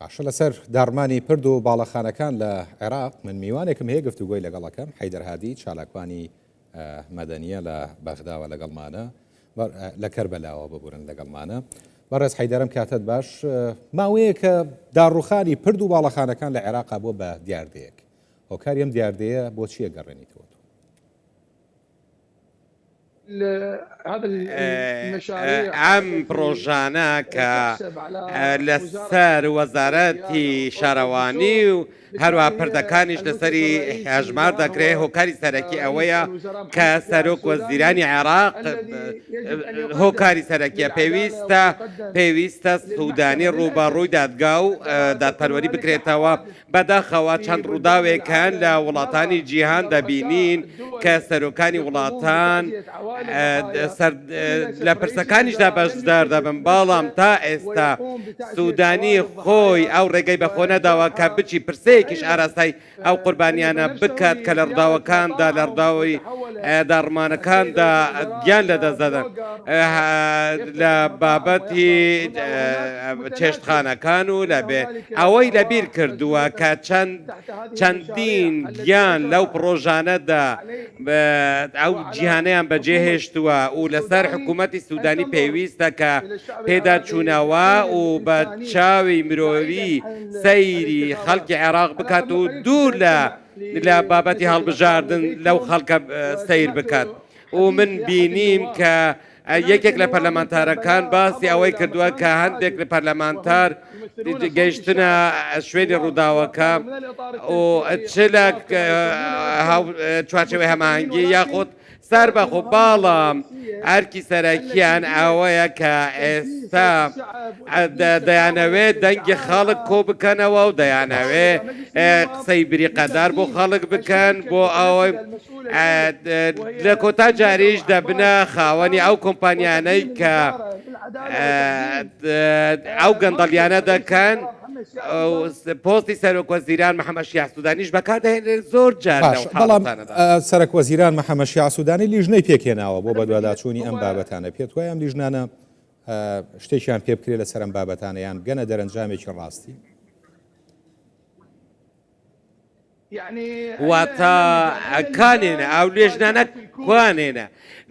باشە لەسەر داڕمانی پرد و باڵەخانەکان لە عێراق من میوانێکم هەیە گفتوگۆی لەگەڵەکەم حەیدەر هادی چالاکوانی مەدەنیە لە بەغداوە لەگەڵمانە لە کەربەلاوە ببورن لەگەڵمانە بەڕێز حەیدەرم کاتت باش ماوەیە کە داڕوخانی پرد و باڵەخانەکان لە عێراقا بۆ بە دیاردەیەک هۆکاری ئەم دیاردەیە بۆ چییە گەڕێنیتەوە ئەم پرۆژانە کە لەسەر وەزارەتی شارەوانی و هەروە پردەکانیش لەسەری هەژمار دەکرێت هۆکاری سەرەکی ئەوەیە کە سەرۆک وەزیرانی عێراق هۆکاری سەرەکیە پێویستە سوودانی ڕوبەڕووی دادگا و دادپەروەری بکرێتەوە بەداخەوە چەند ڕووداوێکان لە وڵاتانی جیهان دەبینین کە سەرۆکانی وڵاتان لە پرسەکانیشدا بەشدار دەبن بەڵام تا ئێستا سوودانی خۆی ئەو ڕێگەی بەخۆ نەداوە کە بچی پرسەیەکیش ئاراستای ئەو قوربانیانە بکات کە لە ڕداوەکاندا لە ڕداوی داڕمانەکاندا گیان لەدەستدەدەن لە بابەتی چێشتخانەکان و لەبێ ئەوەی لەبیر کردووە کە چەندین گیان لەو پرۆژانەدا ئەو جیهانەیان بەجێهێشتووە و لەسەر حکوومەتی سوودانی پێویستە کە پێدا چوونەوە و بە چاوی مرۆڤی سەیری خەڵکی عێراق بکات و دوور لە بابەتی هەڵبژاردن لەو خەڵکە سیر بکات و من بینیم کە یەکێک لە پەرلەمانتارەکان باسی ئەوەی کردووە کە هەندێک لە پەرلەمانتار گەیشتنە شوێنی ڕووداوەکە و چ لە چوارچێوەی هەماهەنگی یاخود سەر بەخۆ باڵام ئەرکی سەرەکیان ئەوەیە کە ئێستا دەیانەوێت دەنگی خەڵک کۆ بکەنەوە و دەیانەوێت قسەی بریقەدار بۆ خەڵک بکەن بۆ ئەوەی لە کۆتا جاریش دەبنە خاوەنی ئەو کۆمپانیانەی کە ئەو گەندەڵیانە دەکەن پۆستی سەرۆک وەزیران محەممەد شیع سوودانیش بەکاردەهێنێت زۆر جار بەڵام سەرۆک وەزیران محەممەد شیع سوودانی لیژنەی پێکێناوە بۆ بەدواداچوونی ئەم بابەتانە پێت وایە ئەم لیژنانە شتێکیان پێ بکرێت لەسەر ئەم بابەتانەیان گەنە دەرەنجامێکی ڕاستی واتە کانێنە ئەو لێژنانە کوانێنە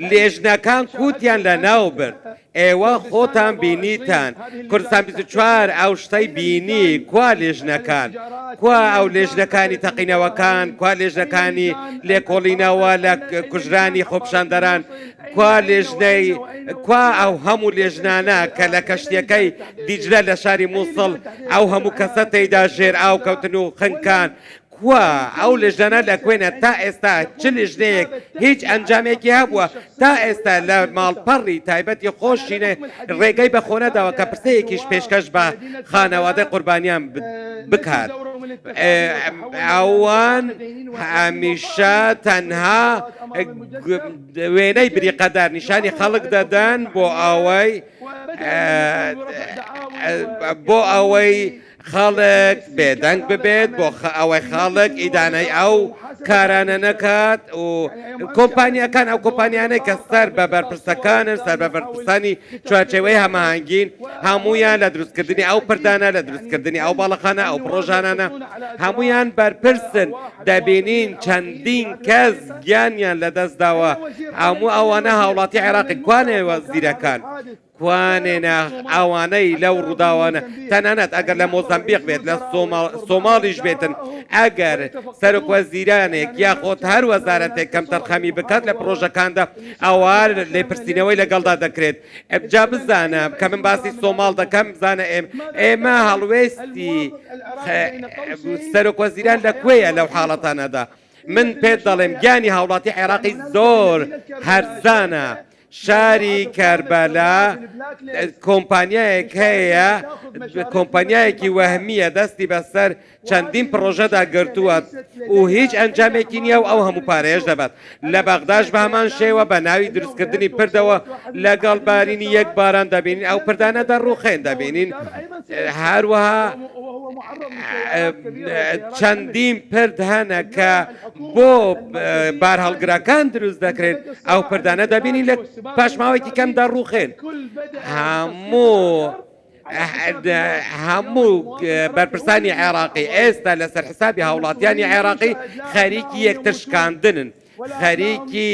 لێژنەکان کووتیان لە ناو برد ئێوە خۆتان بینیتان کوردستان 24 ئەو شتەی بینی کوا لێژنەکان کوا ئەو لێژنەکانی تەقینەوەکان کوا لێژنەکانی لێکۆڵینەوە لە کوژرانی خۆپشاندەران کوا لێژنەی کوا ئەو هەموو لێژنانە کە لە کەشتیەکەی دیجلە لە شاری مووسڵ ئەو هەموو کەسە تێیدا ژێر ئاو کەوتن و خنکان کووە ئەو لێژانە لە کوێنە تا ئێستا چ لێژنەیەک هیچ ئەنجامێکی هەبووە تا ئێستا لە ماڵپەڕی تایبەتی خۆشینە ڕێگەی بە خۆنەداوە کە پرسەیەکیش پێشکەش بە خانەوادەی قوربانیان بکات ئەوان هەمیشە تەنها وێنەی بریقەدار نیشانی خەڵک دەدەن بۆ ئەوەی خەڵک بێدەنگ ببێت بۆ ئەوەی خەڵک ئیدانەی ئەو کارانە نەکات و کۆمپانیەکان ئەو کۆمپانیانەی کە سەر بە بەرپرسەکانن سەر بە بەرپرسانی چوارچێوەی هەماهەنگین هەمویان لە دروستکردنی ئەو پردانە لە دروستکردنی ئەو باڵەخانە ئەو پرۆژانانە هەمویان بەرپرسن دەبینین چەندین کەس گیانیان لەدەستداوە هەموو ئەوانە هاوڵاتی عێراقی کوانێ وەزیرەکان کوانێنە ئەوانەی لەو ڕووداوانە تەنانەت ئەگەر لە مۆزەمبیق بێت لە سۆماڵیش بێتن ئەگەر سەرۆک وەزیرانێک یاخۆت هەر وەزارەتێک کەم تەرخەمی بکات لە پرۆژەکاندا ئەوە لێپرسینەوەی لەگەڵدا دەکرێت جا بزانە کە من باسی سۆماڵ دەکەم بزانە ئێمە هەڵوێستی سەرۆک وەزیران لەکوێیە لەو حاڵەتانەدا من پێت دەڵێم گیانی هاوڵاتی عێراقی زۆر هەرزانە شاری کەربەلا کۆمپانیایەک هەیە کۆمپانیایەکی وەهمیە دەستی بەسەر چەندین پرۆژەدا گرتووە و هیچ ئەنجامێکی نییە و ئەو هەموو پارەیەش دەبات لە بەغداش بە هەمان شێوە بە ناوی دروستکردنی پردەوە لەگەڵ بارینی یەک باران دەبینین ئەو پردانە دەڕوخێن دەبینین هەروەها چەندین پرد هەنە کە بۆ بار هەڵگرەکان دروست دەکرێت ئەو پردانە دەبینی لە پاشماوەیەکی کەمدا ڕوخێن هەموو هەموو بەرپرسانی عێراقی ئێستا لەسەر حسابی هاوڵاتیانی عێراقی خەریکی یەکتر شکاندنن خەریکی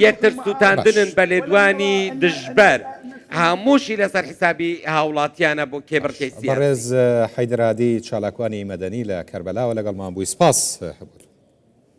یەکتر سووتاندنن بە لێدوانی دژبەر هەمووشی لەسەر حسابی هاوڵاتیانە بۆ کێبڕکەی سیاسی. بەڕێز حەیدەرهادی چالاکوانی مەدەنی لە کەربەلاوە لەگەڵمان بووی سپاس.